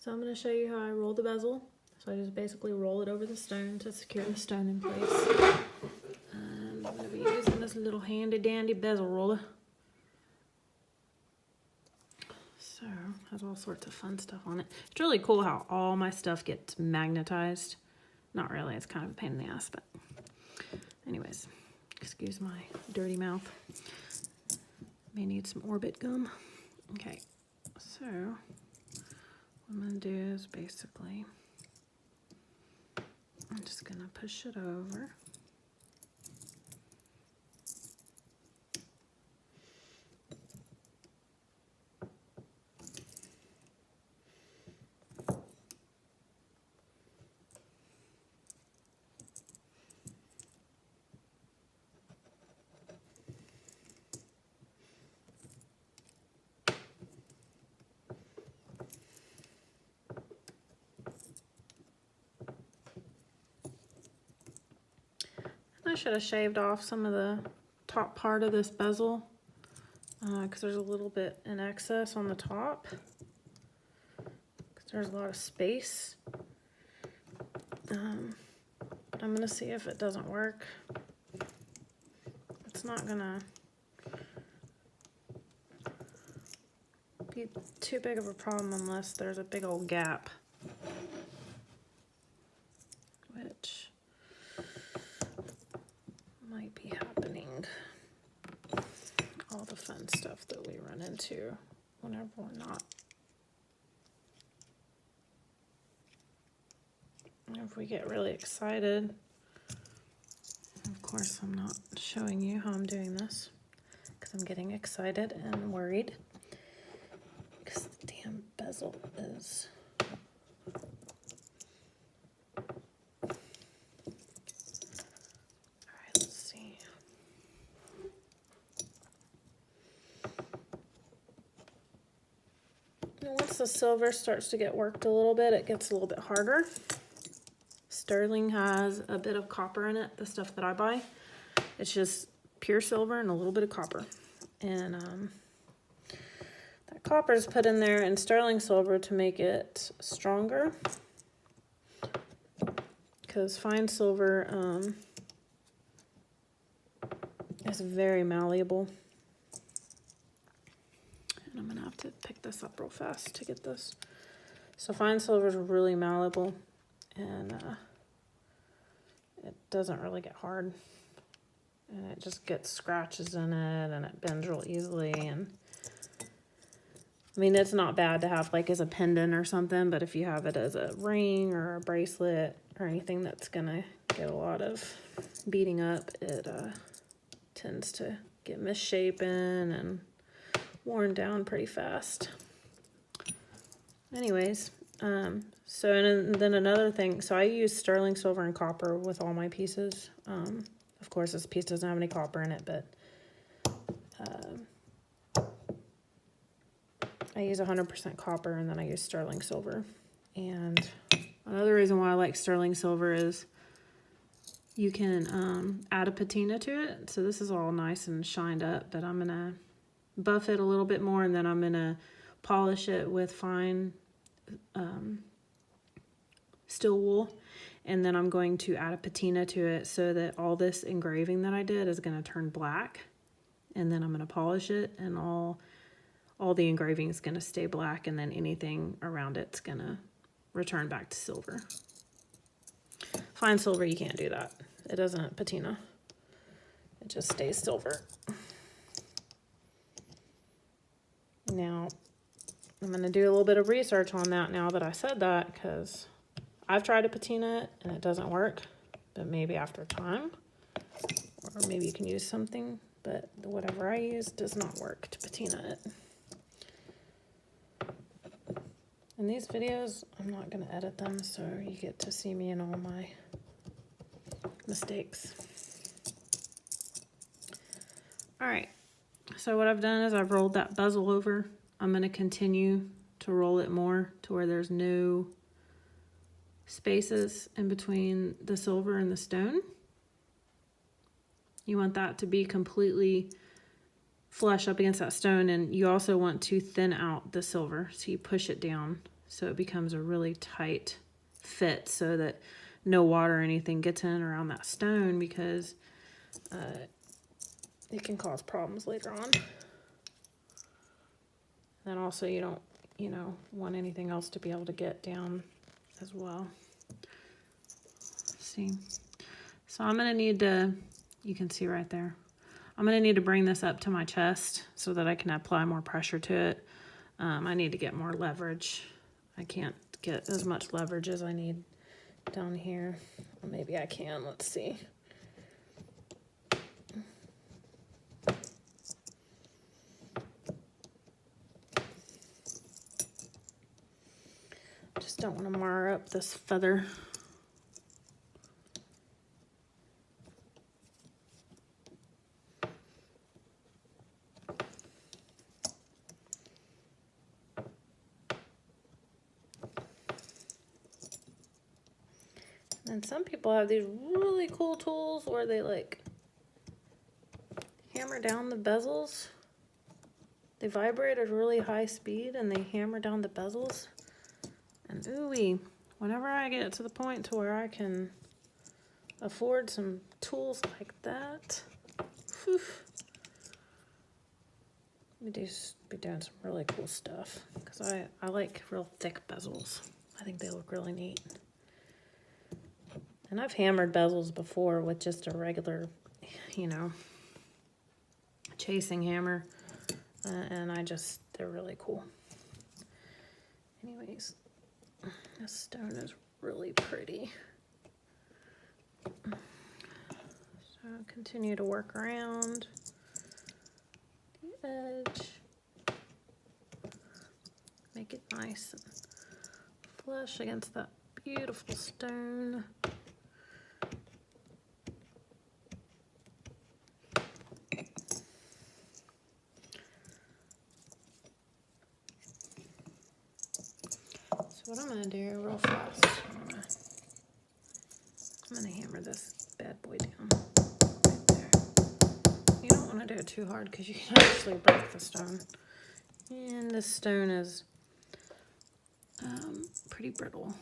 So I'm going to show you how I roll the bezel. So I just basically roll it over the stone to secure the stone in place. And I'm going to be using this little handy dandy bezel roller. So it has all sorts of fun stuff on it. It's really cool how all my stuff gets magnetized. Not really, it's kind of a pain in the ass, but anyways, excuse my dirty mouth. May need some Orbit gum. Okay, so what I'm gonna do is basically, I'm just gonna push it over. I should have shaved off some of the top part of this bezel because there's a little bit in excess on the top because there's a lot of space. I'm gonna see if it doesn't work. It's not gonna be too big of a problem unless there's a big old gap, which might be happening. All the fun stuff that we run into whenever we're not. If we get really excited, of course I'm not showing you how I'm doing this because I'm getting excited and worried because the damn bezel is once the silver starts to get worked a little bit, it gets a little bit harder. Sterling has a bit of copper in it, the stuff that I buy. It's just pure silver and a little bit of copper. And that copper is put in there in sterling silver to make it stronger. Because fine silver is very malleable. I'm gonna have to pick this up real fast to get this. So fine silver is really malleable and it doesn't really get hard. And it just gets scratches in it and it bends real easily. And I mean, it's not bad to have like as a pendant or something, but if you have it as a ring or a bracelet or anything that's gonna get a lot of beating up, it tends to get misshapen and worn down pretty fast. Anyways, so and then another thing, so I use sterling silver and copper with all my pieces. Of course this piece doesn't have any copper in it, but I use 100% copper and then I use sterling silver. And another reason why I like sterling silver is you can add a patina to it. So this is all nice and shined up, but I'm gonna buff it a little bit more and then I'm gonna polish it with fine steel wool, and then I'm going to add a patina to it so that all this engraving that I did is going to turn black, and then I'm going to polish it and all the engraving is going to stay black, and then anything around it's going to return back to silver. Fine silver, you can't do that. It doesn't patina. It just stays silver. Now, I'm going to do a little bit of research on that now that I said that, because I've tried to patina it and it doesn't work, but maybe after time, or maybe you can use something, but whatever I use does not work to patina it. In these videos, I'm not going to edit them, so you get to see me in all my mistakes. All right, so what I've done is I've rolled that bezel over. I'm going to continue to roll it more to where there's no spaces in between the silver and the stone. You want that to be completely flush up against that stone, and you also want to thin out the silver, so you push it down so it becomes a really tight fit so that no water or anything gets in around that stone, because it can cause problems later on. And also you don't, you know, want anything else to be able to get down as well. See, so I'm gonna need to, you can see right there, I'm gonna need to bring this up to my chest so that I can apply more pressure to it. I need to get more leverage. I can't get as much leverage as I need down here. Well, maybe I can, let's see. Just don't want to mar up this feather. And some people have these really cool tools where they like hammer down the bezels. They vibrate at a really high speed and they hammer down the bezels. And ooh-wee, whenever I get to the point to where I can afford some tools like that, whew, we just be doing some really cool stuff, because I like real thick bezels. I think they look really neat. And I've hammered bezels before with just a regular, you know, chasing hammer, and they're really cool. Anyways, this stone is really pretty. So continue to work around the edge. Make it nice and flush against that beautiful stone. So what I'm going to do real fast, I'm going to hammer this bad boy down right there. You don't want to do it too hard because you can actually break the stone. And this stone is pretty brittle.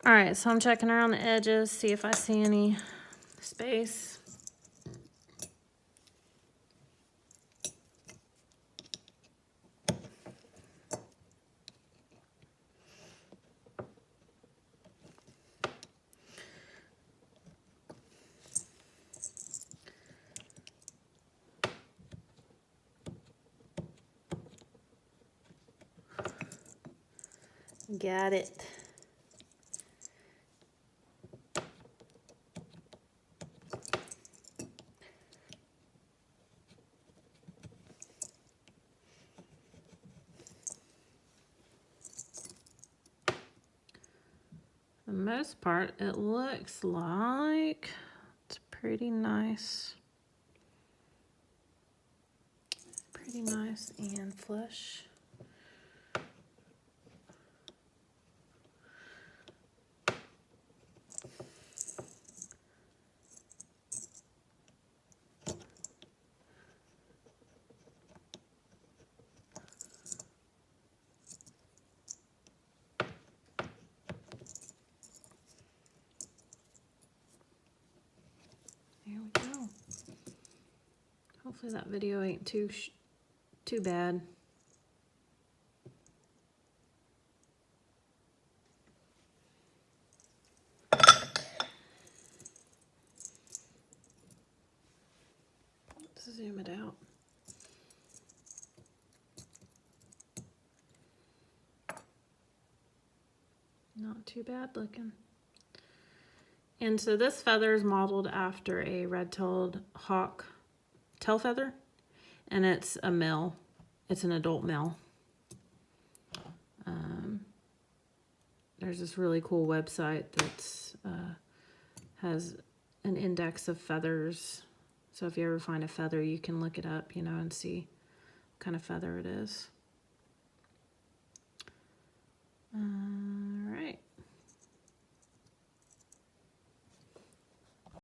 All right, so I'm checking around the edges, see if I see any space. Got it. For the most part, it looks like it's pretty nice. Pretty nice and flush. There we go. Hopefully that video ain't too bad. Let's zoom it out. Not too bad looking. And so this feather is modeled after a red-tailed hawk tail feather, and it's a male. It's an adult male. There's this really cool website that's has an index of feathers. So if you ever find a feather, you can look it up, you know, and see what kind of feather it is.